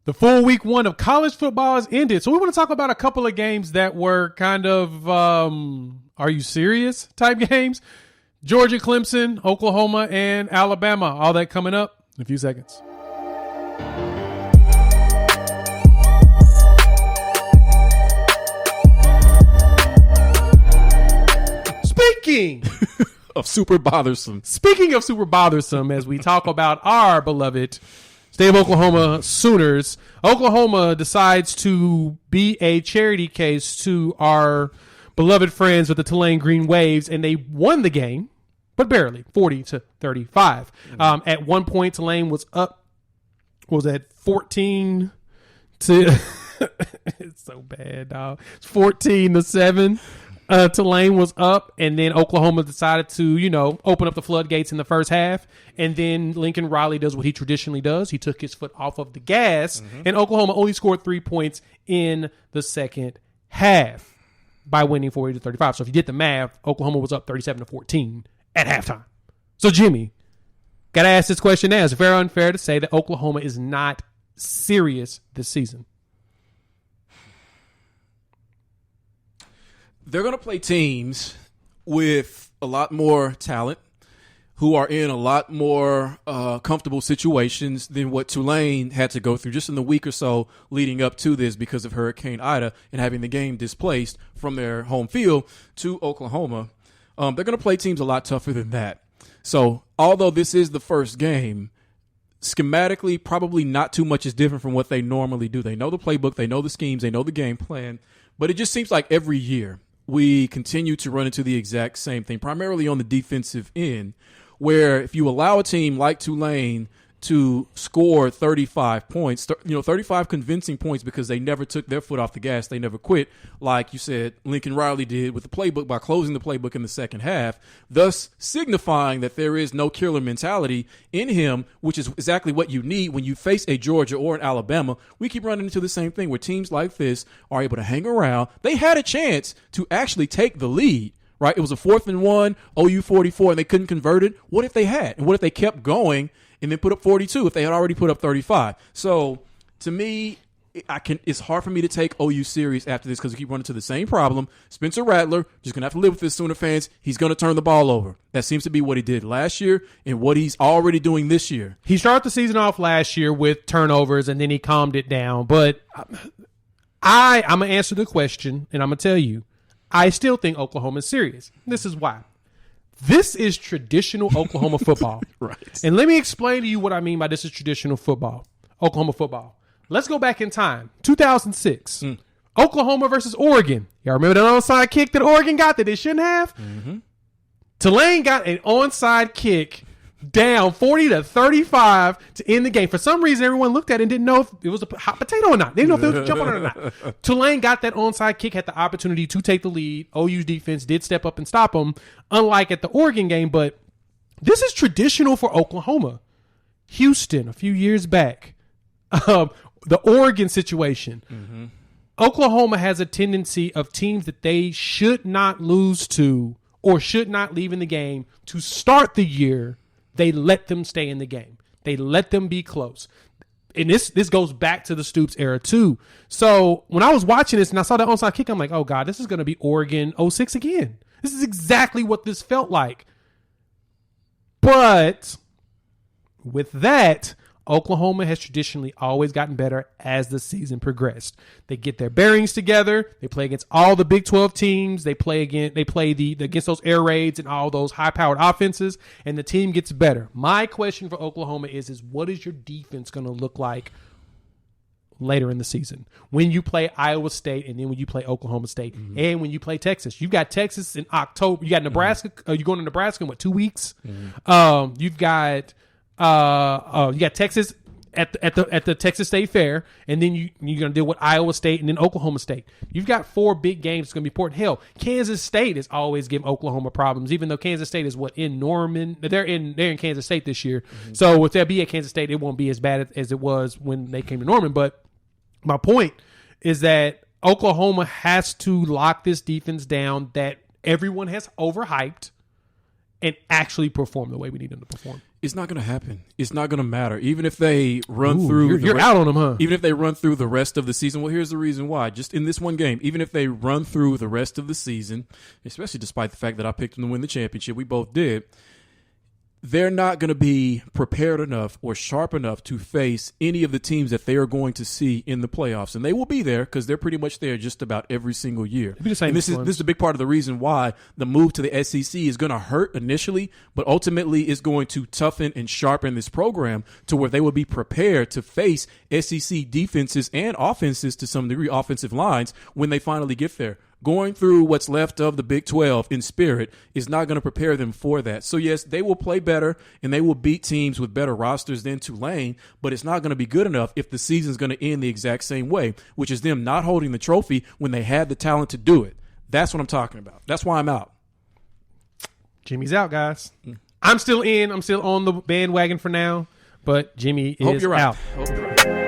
The full week 1 of college football has ended. So we want to talk about a couple of games that were kind of, are you serious type games? Georgia, Clemson, Oklahoma, and Alabama. All that coming up in a few seconds. Speaking of super bothersome. Speaking of super bothersome, as we talk about our beloved State of Oklahoma Sooners, Oklahoma decides to be a charity case to our beloved friends with the Tulane Green Waves, and they won the game, but barely, 40-35. At one point, Tulane was up, what was that, 14 to it's so bad, dog. It's 14-7. Tulane was up, and then Oklahoma decided to, open up the floodgates in the first half. And then Lincoln Riley does what he traditionally does. He took his foot off of the gas, and Oklahoma only scored 3 points in the second half by winning 40-35. So if you did the math, Oklahoma was up 37-14 at halftime. So Jimmy, got to ask this question now. Is it fair or unfair to say that Oklahoma is not serious this season? They're going to play teams with a lot more talent, who are in a lot more comfortable situations than what Tulane had to go through just in the week or so leading up to this because of Hurricane Ida and having the game displaced from their home field to Oklahoma. They're going to play teams a lot tougher than that. So although this is the first game, schematically probably not too much is different from what they normally do. They know the playbook, they know the schemes, they know the game plan, but it just seems like every year we continue to run into the exact same thing, primarily on the defensive end, where if you allow a team like Tulane to score 35 points, 35 convincing points because they never took their foot off the gas, they never quit, like you said Lincoln Riley did with the playbook by closing the playbook in the second half, thus signifying that there is no killer mentality in him, which is exactly what you need when you face a Georgia or an Alabama. We keep running into the same thing where teams like this are able to hang around. They had a chance to actually take the lead. Right? It was a 4th and 1, OU 44, and they couldn't convert it. What if they had? And what if they kept going and then put up 42 if they had already put up 35? So, to me, it's hard for me to take OU serious after this because we keep running into the same problem. Spencer Rattler, just going to have to live with this, Sooner fans. He's going to turn the ball over. That seems to be what he did last year and what he's already doing this year. He started the season off last year with turnovers, and then he calmed it down. But I'm going to answer the question, and I'm going to tell you, I still think Oklahoma is serious. This is why. This is traditional Oklahoma football. Right. And let me explain to you what I mean by this is traditional football, Oklahoma football. Let's go back in time. 2006, Oklahoma versus Oregon. Y'all remember that onside kick that Oregon got that they shouldn't have? Mm-hmm. Tulane got an onside kick down 40-35 to end the game. For some reason, everyone looked at it and didn't know if it was a hot potato or not. They didn't know if it was jumping on it or not. Tulane got that onside kick, had the opportunity to take the lead. OU's defense did step up and stop them, unlike at the Oregon game. But this is traditional for Oklahoma. Houston, a few years back, the Oregon situation. Mm-hmm. Oklahoma has a tendency of teams that they should not lose to or should not leave in the game to start the year. They let them stay in the game. They let them be close. And this goes back to the Stoops era too. So when I was watching this and I saw that onside kick, I'm like, oh God, this is going to be Oregon 06 again. This is exactly what this felt like. But with that, Oklahoma has traditionally always gotten better as the season progressed. They get their bearings together. They play against all the Big 12 teams. They play against those air raids and all those high-powered offenses, and the team gets better. My question for Oklahoma is what is your defense going to look like later in the season when you play Iowa State and then when you play Oklahoma State and when you play Texas? You've got Texas in October. You got Nebraska. You're going to Nebraska in 2 weeks? You've got you got Texas at the Texas State Fair, and then you're going to deal with Iowa State and then Oklahoma State. You've got 4 big games that's going to be important. Hell, Kansas State is always giving Oklahoma problems, even though Kansas State is in Norman. They're in Kansas State this year. Mm-hmm. So if they'll be at Kansas State, it won't be as bad as it was when they came to Norman. But my point is that Oklahoma has to lock this defense down that everyone has overhyped and actually perform the way we need them to perform. It's not going to happen. It's not going to matter. Even if they run through... You're out on them, huh? Even if they run through the rest of the season. Well, here's the reason why. Just in this one game, even if they run through the rest of the season, especially despite the fact that I picked them to win the championship, we both did, they're not going to be prepared enough or sharp enough to face any of the teams that they are going to see in the playoffs. And they will be there because they're pretty much there just about every single year. Be the same and this is a big part of the reason why the move to the SEC is going to hurt initially, but ultimately is going to toughen and sharpen this program to where they will be prepared to face SEC defenses and offenses to some degree, offensive lines, when they finally get there. Going through what's left of the Big 12 in spirit is not going to prepare them for that. So, yes, they will play better and they will beat teams with better rosters than Tulane, but it's not going to be good enough if the season's going to end the exact same way, which is them not holding the trophy when they had the talent to do it. That's what I'm talking about. That's why I'm out. Jimmy's out, guys. I'm still in. I'm still on the bandwagon for now, but Jimmy is Hope you're out. Hope you're right.